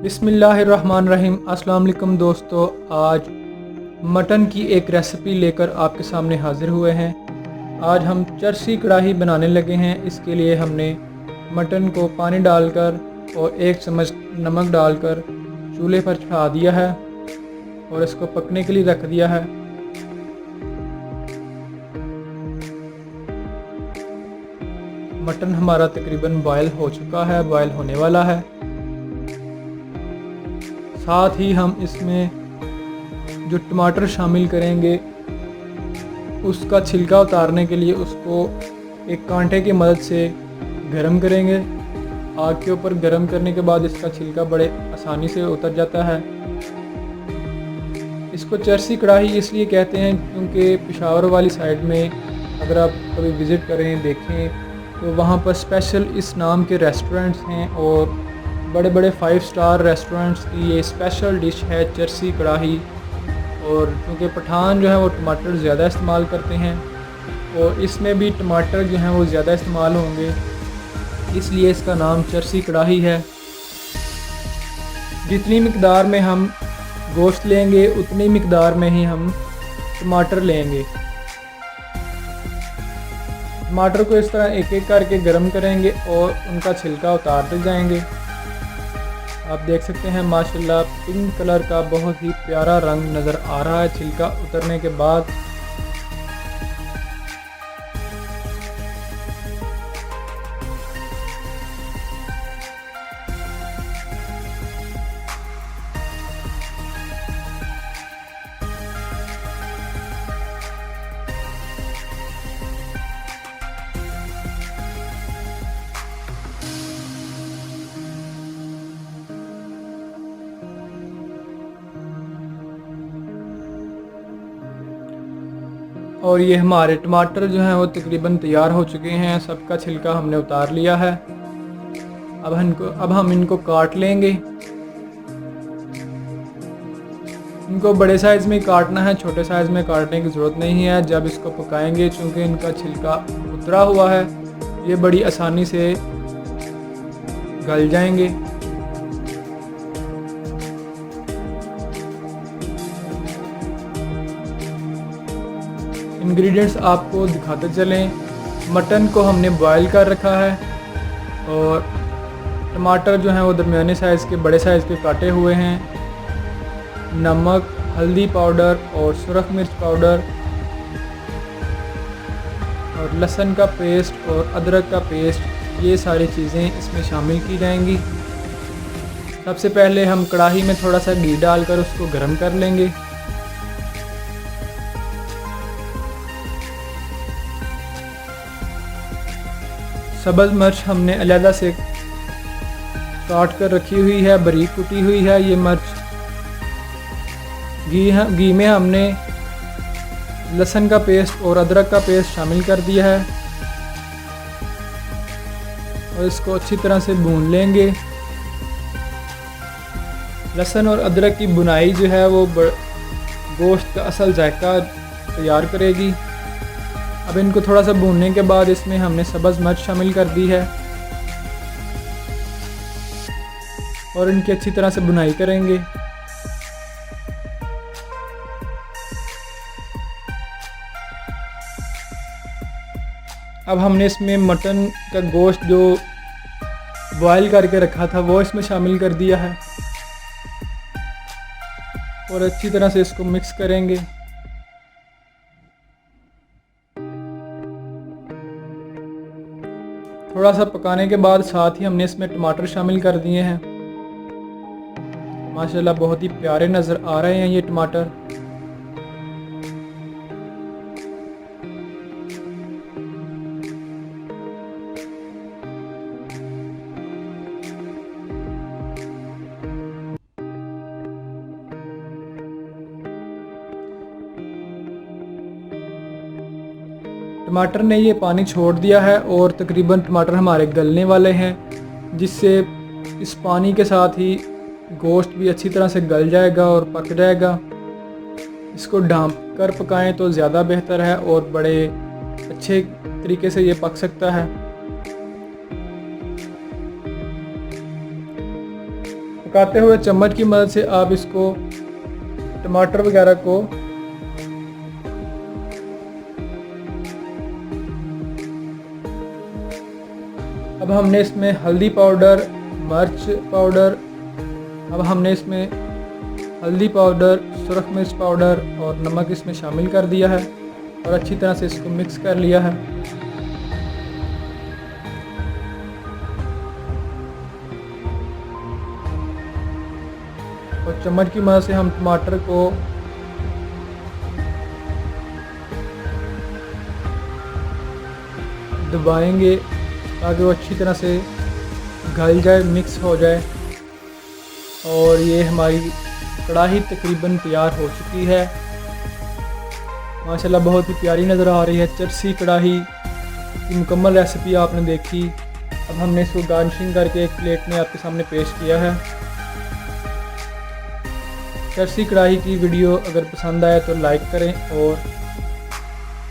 बिस्मिल्लाहिर्रहमानिर्रहीम। अस्सलाम वालेकुम दोस्तों, आज मटन की एक रेसिपी लेकर आपके सामने हाज़िर हुए हैं। आज हम चरसी कढ़ाई बनाने लगे हैं। इसके लिए हमने मटन को पानी डालकर और 1 चम्मच नमक डालकर चूल्हे पर चढ़ा दिया है और इसको पकने के लिए रख दिया है। मटन हमारा तकरीबन बॉयल हो चुका है, बॉयल होने वाला है। साथ ही हम इसमें जो टमाटर शामिल करेंगे उसका छिलका उतारने के लिए उसको एक कांटे की मदद से गरम करेंगे। आग के ऊपर गरम करने के बाद इसका छिलका बड़े आसानी से उतर जाता है। इसको चरसी कढ़ाई इसलिए कहते हैं क्योंकि पेशावर वाली साइड में अगर आप कभी विज़िट करें, देखें तो वहाँ पर स्पेशल इस नाम के रेस्टोरेंट्स हैं और बड़े बड़े 5 स्टार रेस्टोरेंट्स की ये स्पेशल डिश है चरसी कढ़ाई। और क्योंकि पठान जो है वो टमाटर ज़्यादा इस्तेमाल करते हैं और इसमें भी टमाटर जो हैं वो ज़्यादा इस्तेमाल होंगे, इसलिए इसका नाम चरसी कढ़ाई है। जितनी मिकदार में हम गोश्त लेंगे उतनी मिकदार में ही हम टमाटर लेंगे। टमाटर को इस तरह एक एक करके गर्म करेंगे और उनका छिलका उतारते जाएंगे। आप देख सकते हैं माशाल्लाह पिंक कलर का बहुत ही प्यारा रंग नज़र आ रहा है छिलका उतरने के बाद। और ये हमारे टमाटर जो हैं वो तकरीबन तैयार हो चुके हैं। सबका छिलका हमने उतार लिया है। अब हम इनको काट लेंगे। इनको बड़े साइज़ में काटना है, छोटे साइज़ में काटने की ज़रूरत नहीं है जब इसको पकाएंगे, चूँकि इनका छिलका उतरा हुआ है ये बड़ी आसानी से गल जाएंगे। इंग्रेडिएंट्स आपको दिखाते चलें। मटन को हमने बॉयल कर रखा है और टमाटर जो हैं वो दरमियाने साइज़ के बड़े साइज़ के काटे हुए हैं। नमक, हल्दी पाउडर और सुरख मिर्च पाउडर और लहसुन का पेस्ट और अदरक का पेस्ट, ये सारी चीज़ें इसमें शामिल की जाएंगी। सबसे पहले हम कढ़ाई में थोड़ा सा घी डालकर उसको गर्म कर लेंगे। सब्ज़ मिर्च हमने अलहदा से काट कर रखी हुई है, बारीक कुटी हुई है ये मिर्च। घी में हमने लहसुन का पेस्ट और अदरक का पेस्ट शामिल कर दिया है और इसको अच्छी तरह से भून लेंगे। लहसुन और अदरक की भुनाई जो है वो गोश्त का असल जायका तैयार करेगी। अब इनको थोड़ा सा भूनने के बाद इसमें हमने सब्ज़ मिर्च शामिल कर दी है और इनकी अच्छी तरह से भुनाई करेंगे। अब हमने इसमें मटन का गोश्त जो बॉयल करके रखा था वो इसमें शामिल कर दिया है और अच्छी तरह से इसको मिक्स करेंगे। थोड़ा सा पकाने के बाद साथ ही हमने इसमें टमाटर शामिल कर दिए हैं। माशाल्लाह बहुत ही प्यारे नज़र आ रहे हैं ये टमाटर। टमाटर ने ये पानी छोड़ दिया है और तकरीबन टमाटर हमारे गलने वाले हैं, जिससे इस पानी के साथ ही गोश्त भी अच्छी तरह से गल जाएगा और पक जाएगा। इसको ढाँप कर पकाएं तो ज़्यादा बेहतर है और बड़े अच्छे तरीके से ये पक सकता है। पकाते हुए चम्मच की मदद से आप इसको टमाटर वगैरह को अब हमने इसमें हल्दी पाउडर, मिर्च पाउडर, अब हमने इसमें हल्दी पाउडर, सुरख मिर्च पाउडर और नमक इसमें शामिल कर दिया है और अच्छी तरह से इसको मिक्स कर लिया है। और चम्मच की मदद से हम टमाटर को दबाएंगे ताकि वो अच्छी तरह से गल जाए, मिक्स हो जाए। और ये हमारी कढ़ाई तकरीबन तैयार हो चुकी है। माशाल्लाह बहुत ही प्यारी नज़र आ रही है। चरसी कढ़ाई की मुकम्मल रेसिपी आपने देखी। अब हमने इसको गार्निशिंग करके एक प्लेट में आपके सामने पेश किया है। चरसी कढ़ाई की वीडियो अगर पसंद आए तो लाइक करें और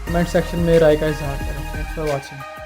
कमेंट सेक्शन में राय का इजहार करें। Thanks for watching.